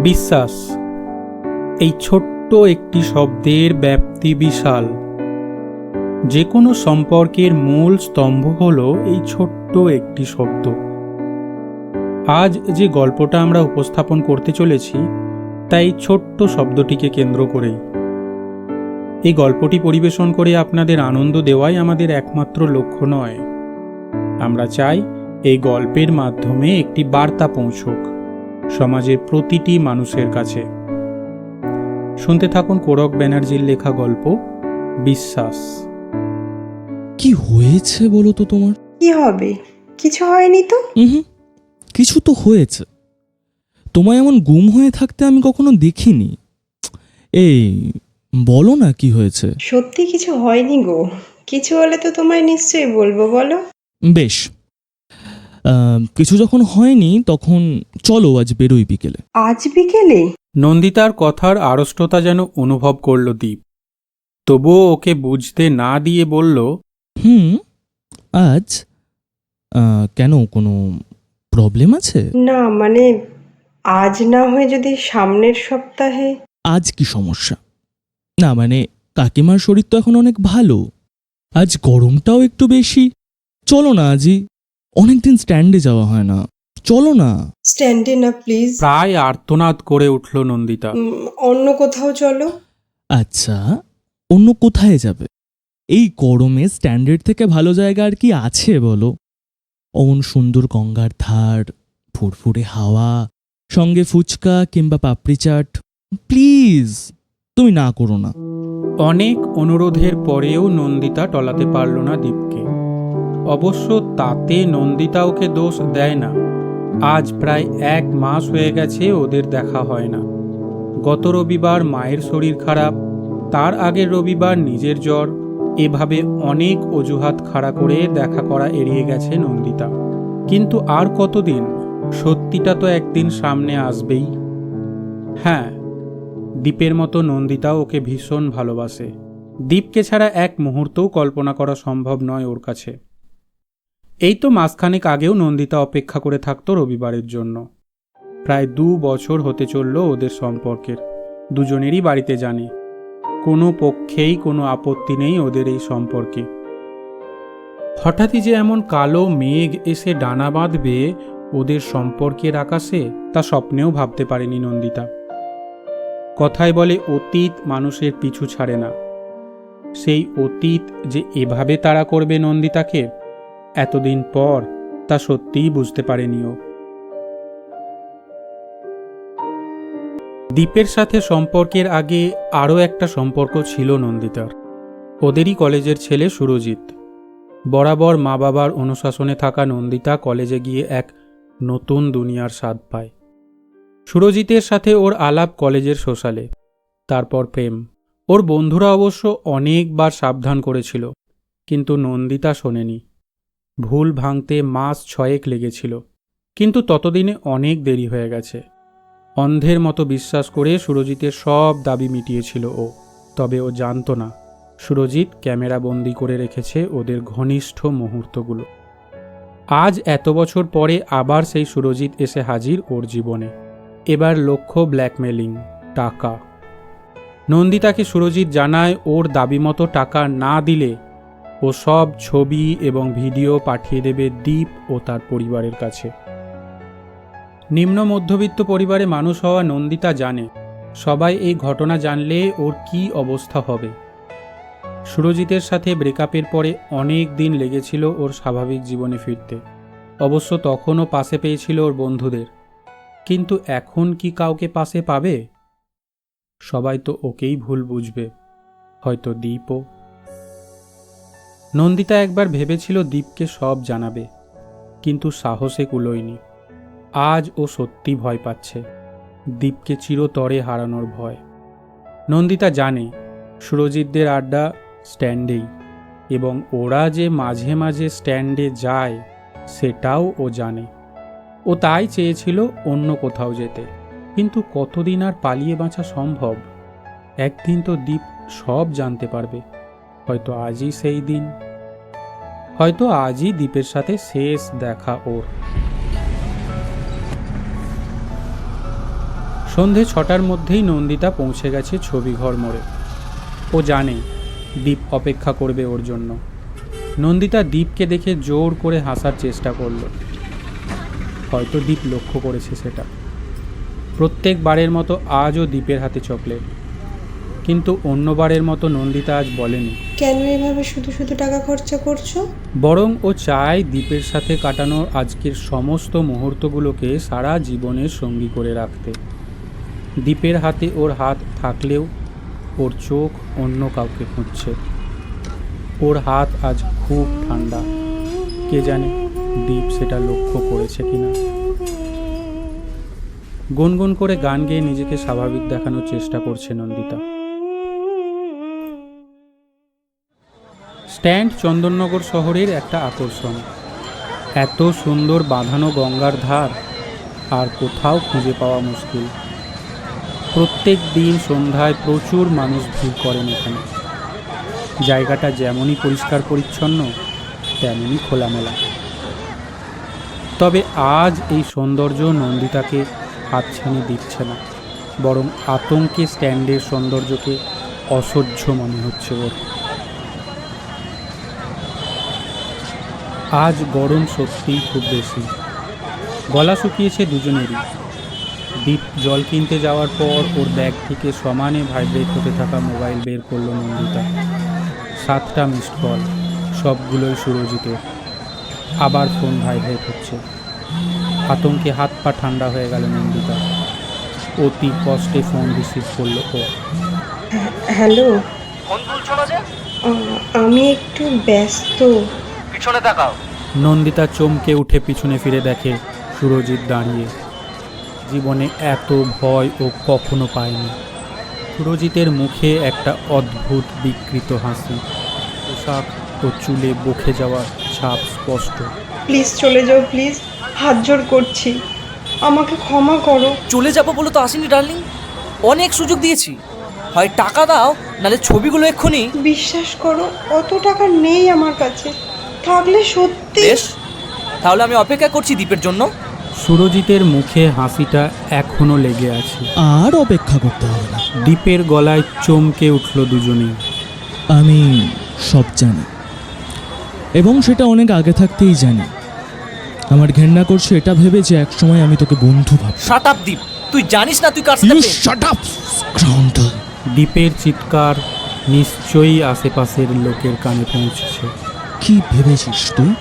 বিশ্বাস, এই ছোট্ট একটি শব্দের ব্যাপ্তি বিশাল। যে কোনো সম্পর্কের মূল স্তম্ভ হলো এই ছোট্ট একটি শব্দ। আজ যে গল্পটা আমরা উপস্থাপন করতে চলেছি তা এই ছোট্ট শব্দটিকে কেন্দ্র করেই। এই গল্পটি পরিবেশন করে আপনাদের আনন্দ দেওয়াই আমাদের একমাত্র লক্ষ্য নয়। আমরা চাই এই গল্পের মাধ্যমে একটি বার্তা পৌঁছুক সমাজের প্রতিটি মানুষের কাছে। শুনতে থাকুন কোরক ব্যানার্জির লেখা গল্প বিশ্বাস। কি হয়েছে বলো তো তোমার? কি হবে? কিছু হয়নি তো। কিছু তো হয়েছে। তোমায় এমন গুম হয়ে থাকতে আমি কখনো দেখিনি। এই বলো না কি হয়েছে। সত্যি কিছু হয়নি গো। কিছু হলে তো তোমায় নিশ্চয়ই বলবো, বলো। বেশ, কিছু যখন হয়নি তখন চলো আজ বেরোই বিকেলে। আজ বিকেলে? নন্দিতার কথার আড়ষ্টতা যেন অনুভব করল দীপ। তবুও ওকে বুঝতে না দিয়ে বলল, আজ কেন, কোনো প্রবলেম আছে? না মানে, আজ না হয়ে যদি সামনের সপ্তাহে। আজ কি সমস্যা? না মানে, কাকিমার শরীর তো এখন অনেক ভালো। আজ গরমটাও একটু বেশি। চলো না আজই। অনেকদিন স্ট্যান্ডে যাওয়া হয় না, চলো না। স্ট্যান্ডে না প্লিজ। প্রায় আর্তনাদ করে উঠল নন্দিতা। অন্য কোথাও চলো। আচ্ছা, অন্য কোথায় যাবে? এই গরমে স্ট্যান্ডার্ড থেকে ভালো জায়গা আর কি আছে বলো? অমন সুন্দর গঙ্গার ধার, ফুরফুরে হাওয়া, সঙ্গে ফুচকা কিংবা পাপড়ি চাট। প্লিজ, তুমি না করো না। অনেক অনুরোধের পরেও নন্দিতা টলাতে পারল না দীপকে। অবশ্য তাতে নন্দিতা ওকে দোষ দেয় না। আজ প্রায় 1 মাস হয়ে গেছে ওদের দেখা হয় না। গত রবিবার মায়ের শরীর খারাপ, তার আগের রবিবার নিজের জ্বর। এভাবে অনেক অজুহাত খাড়া করে দেখা করা এড়িয়ে গেছে নন্দিতা। কিন্তু আর কতদিন? সত্যিটা তো একদিন সামনে আসবেই। হ্যাঁ, দীপের মতো নন্দিতাও ওকে ভীষণ ভালোবাসে। দীপকে ছাড়া এক মুহূর্তও কল্পনা করা সম্ভব নয় ওর কাছে। এই তো মাসখানেক আগেও নন্দিতা অপেক্ষা করে থাকতো রবিবারের জন্য। প্রায় 2 বছর হতে চলল ওদের সম্পর্কের। দুজনেরই বাড়িতে জানে, কোনো পক্ষেই কোনো আপত্তি নেই ওদের এই সম্পর্কে। হঠাৎই যে এমন কালো মেঘ এসে ডানা বাঁধবে ওদের সম্পর্কের আকাশে, তা স্বপ্নেও ভাবতে পারেনি নন্দিতা। কথায় বলে, অতীত মানুষের পিছু ছাড়ে না। সেই অতীত যে এভাবে তাড়া করবে নন্দিতাকে এতদিন পর, তা সত্যিই বুঝতে পারেনি ও। দীপের সাথে সম্পর্কের আগে আরও একটা সম্পর্ক ছিল নন্দিতার। ওদেরই কলেজের ছেলে সুরজিৎ। বরাবর মা বাবার অনুশাসনে থাকা নন্দিতা কলেজে গিয়ে এক নতুন দুনিয়ার স্বাদ পায়। সুরজিতের সাথে ওর আলাপ কলেজের সোশ্যালে, তারপর প্রেম। ওর বন্ধুরা অবশ্য অনেকবার সাবধান করেছিল, কিন্তু নন্দিতা শোনেনি। ভুল ভাঙতে মাস 6 লেগেছিল, কিন্তু ততদিনে অনেক দেরি হয়ে গেছে। অন্ধের মতো বিশ্বাস করে সুরজিতের সব দাবি মিটিয়েছিল ও। তবে ও জানত না, সুরজিৎ ক্যামেরা বন্দি করে রেখেছে ওদের ঘনিষ্ঠ মুহূর্তগুলো। আজ এত বছর পরে আবার সেই সুরজিৎ এসে হাজির ওর জীবনে। এবার লক্ষ্য ব্ল্যাকমেলিং, টাকা। নন্দিতাকে সুরজিৎ জানায় ওর দাবি মতো টাকা না দিলে ও সব ছবি এবং ভিডিও পাঠিয়ে দেবে দীপ ও তার পরিবারের কাছে। নিম্ন মধ্যবিত্ত পরিবারে মানুষ হওয়া নন্দিতা জানে, সবাই এই ঘটনা জানলে ওর কী অবস্থা হবে। সুরজিতের সাথে ব্রেকআপের পরে অনেক দিন লেগেছিল ওর স্বাভাবিক জীবনে ফিরতে। অবশ্য তখনও পাশে পেয়েছিল ওর বন্ধুদের। কিন্তু এখন কি কাউকে পাশে পাবে? সবাই তো ওকেই ভুল বুঝবে, হয়তো দীপও। নন্দিতা একবার ভেবেছিল দীপকে সব জানাবে, কিন্তু সাহসে কুলোয়নি। আজ ও সত্যি ভয় পাচ্ছে, দীপকে চিরতরে হারানোর ভয়। নন্দিতা জানে সুরজিৎদের আড্ডা স্ট্যান্ডেই, এবং ওরা যে মাঝে মাঝে স্ট্যান্ডে যায় সেটাও ও জানে। ও তাই চেয়েছিল অন্য কোথাও যেতে, কিন্তু কতদিন আর পালিয়ে বাঁচা সম্ভব? একদিন তো দীপ সব জানতে পারবে। হয়তো আজই সেই দিন, হয়তো আজই দীপের সাথে শেষ দেখা ওর। সন্ধে 6টার মধ্যেই নন্দিতা পৌঁছে গেছে ছবিঘর মোড়ে। ও জানে দীপ অপেক্ষা করবে ওর জন্য। নন্দিতা দীপকে দেখে জোর করে হাসার চেষ্টা করলো। হয়তো দীপ লক্ষ্য করেছে সেটা। প্রত্যেকবারের মতো আজও দীপের হাতে চকলেট, কিন্তু অন্যবারের মতো নন্দিতা আজ বলেনি। কেন এভাবে শুধু শুধু টাকা খরচা করছো? বরং ও চায় দীপের সাথে কাটানো আজকের সমস্ত মুহূর্তগুলোকে সারা জীবনের সঙ্গী করে রাখতে। দীপের হাতে ওর হাত থাকলেও ওর চোখ অন্য কাউকে খুঁজছে। ওর হাত আজ খুব ঠান্ডা। কে জানে দীপ সেটা লক্ষ্য করেছে কিনা। গুনগুন করে গান গেয়ে নিজেকে স্বাভাবিক দেখানোর চেষ্টা করছে নন্দিতা। স্ট্যান্ড চন্দননগর শহরের একটা আকর্ষণ। এত সুন্দর বাঁধানো গঙ্গার ধার আর কোথাও খুঁজে পাওয়া মুশকিল। প্রত্যেক দিন সন্ধ্যায় প্রচুর মানুষ ভিড় করেন এখানে। জায়গাটা যেমনই পরিষ্কার পরিচ্ছন্ন তেমনই খোলামেলা। তবে আজ এই সৌন্দর্য নন্দিতাকে হাতছানি দিচ্ছে না, বরং আতঙ্কে স্ট্যান্ডের সৌন্দর্যকে অসহ্য মনে হচ্ছে ওর। আজ গরম সত্যিই খুব বেশি। গলা শুকিয়েছে দুজনেরই। দীপ জল কিনতে যাওয়ার পর ওর ব্যাগ থেকে সমানে ভাইব্রেট হতে থাকা মোবাইল বের করলো নন্দিতা। 7টা মিসড কল, সবগুলোই সুরজিতের। আবার ফোন ভাইব্রেট হচ্ছে। আতঙ্কে হাত পা ঠান্ডা হয়ে গেল নন্দিতা। অতি কষ্টে ফোন রিসিভ করলো ও। হ্যালো, ফোন তুলছো না যে? আমি একটু ব্যস্ত। পিছনে তাকাও। নন্দিতা চমকে উঠে পিছনে ফিরে দেখে সুরজিৎ দাঁড়িয়ে। জীবনে এত ভয় ও কখনো পায়নি। সুরজিতের মুখে একটা অদ্ভুত বিকৃত হাসি। পোশাক ও চুলে বকে যাওয়ার ছাপ স্পষ্ট। প্লিজ চলে যাও, প্লিজ, হাত জোড় করছি, আমাকে ক্ষমা করো। চলে যাবো বলে তো আসেনি ডার্লিং, অনেক সুযোগ দিয়েছি। হয় টাকা দাও, নালে ছবিগুলো এক্ষুনি। বিশ্বাস করো, অত টাকা নেই আমার কাছে। থাকলে সত্যি। বেশ, তাহলে আমি অপেক্ষা করছি দ্বীপের জন্য। সুরজিতের মুখে হাসিটা এখনো লেগে আছে। আর অপেক্ষা করতে হবে না। দীপের গলায় চমকে উঠল দুজনেই। আমি সব জানি, এবং সেটা অনেক আগে থাকতেই জানি। আমার ঘেন্না করছে এটা ভেবে যে একসময় আমি তোকে বন্ধু ভাব। শাট আপ দ্বীপ, তুই জানিস না তুই কার সাথে প্রেম। Shut up স্কাউন্ডার। দীপের চিৎকার নিশ্চয়ই আশেপাশের লোকের কানে পৌঁছেছে। কি ভেবেছিস তুই?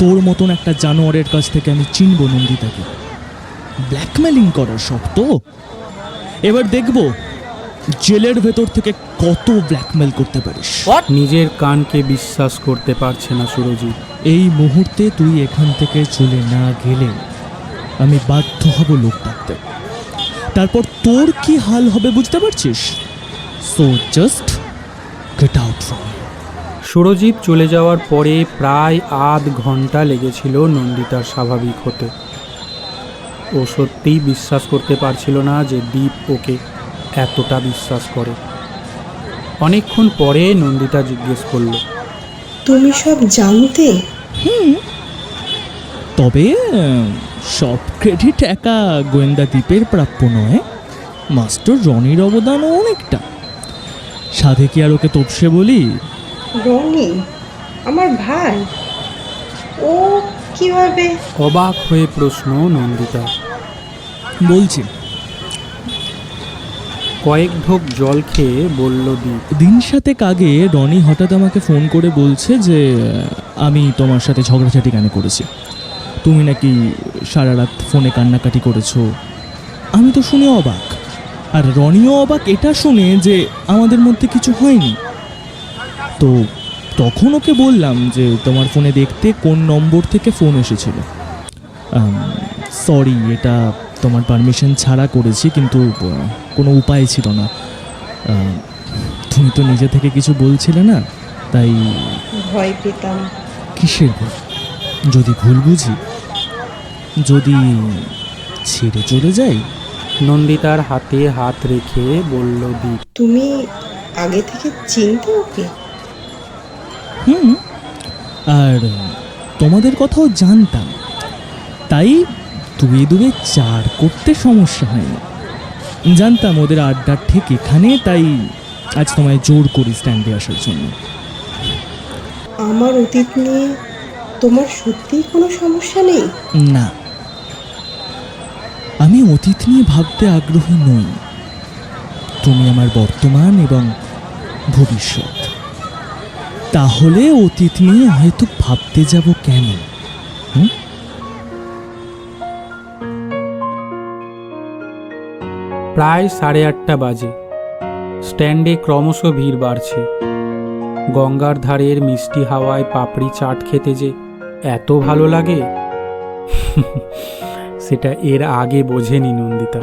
তোর মতন একটা জানোয়ারের কাছ থেকে আমি চিনব নন্দিতাকে? ব্ল্যাকমেলিং করার শখ তো? এবার দেখব জেলের ভেতর থেকে কত ব্ল্যাকমেল করতে পারিস। হোয়াট? নিজের কানকে বিশ্বাস করতে পারছে না সুরজিৎ। এই মুহূর্তে তুই এখান থেকে চলে না গেলে আমি বাধ্য হব লোক ডাকতে। তারপর তোর কি হাল হবে বুঝতে পারছিস? So just get out from here. Surajit চলে যাওয়ার পরে প্রায় আধ ঘন্টা লেগেছিল নন্দিতার স্বাভাবিক হতে। ও সত্যিই বিশ্বাস করতে পারছিল না যে দীপ ওকে এতটা বিশ্বাস করে। অনেকক্ষণ পরে নন্দিতা জিজ্ঞেস করল, তুমি সব জানতে? তবে সব ক্রেডিট একা গোয়েন্দা দ্বীপের প্রাপ্য নয়। মাস্টার রনির অবদানও অনেকটা। সাধে কি আর ওকে তপসে বলি? রনি আমার ভাই, ও কিভাবে? অবাক হয়ে প্রশ্ন নন্দিতা। বলছি, কয়েক ঢোক জল খেয়ে বলল দীপ। দিন 7 আগে রনি হঠাৎ আমাকে ফোন করে বলছে যে আমি তোমার সাথে ঝগড়াঝাটি কেন করেছি, তুমি নাকি সারা রাত ফোনে কান্নাকাটি করেছো। আমি তো শুনে অবাক, আর রনিও অবাক এটা শুনে যে আমাদের মধ্যে কিছু হয়নি। তো তখন ওকে বললাম যে তোমার ফোনে দেখতে কোন নম্বর থেকে ফোন এসেছিল। সরি, এটা তোমার পারমিশন ছাড়া করেছি, কিন্তু কোনো উপায় ছিল না। তুমি তো নিজে থেকে কিছু বলছিলে না, তাই। ভয় পেতাম। কিসের ভয়? যদি ভুল বুঝি, যদি ছেড়ে চলে যাই? নন্দিতার হাতে হাত রেখে বলল দীপ। তুমি আগে থেকে চিনতে ওকে? আর তোমাদের কথাও জানতাম, তাই 2 2 4 করতে সমস্যা হয়নি। জানতাম ওদের আড্ডা ঠিক এখানে, তাই আজ তোমায় জোর করি স্ট্যান্ডে আসার জন্য। আমার অতীত নিয়ে তোমার সত্যিই কোনো সমস্যা নেই? না, আমি অতীত নিয়ে ভাবতে আগ্রহী নই। তুমি আমার বর্তমান এবং ভবিষ্যৎ। তাহলে অতীত নিয়ে হয়তো ভাবতে যাব কেন? প্রায় 8:30 বাজে। স্ট্যান্ডে ক্রমশ ভিড় বাড়ছে। গঙ্গার ধারের মিষ্টি হাওয়ায় পাপড়ি চাট খেতে যে এত ভালো লাগে সেটা এর আগে বোঝেনি নন্দিতা।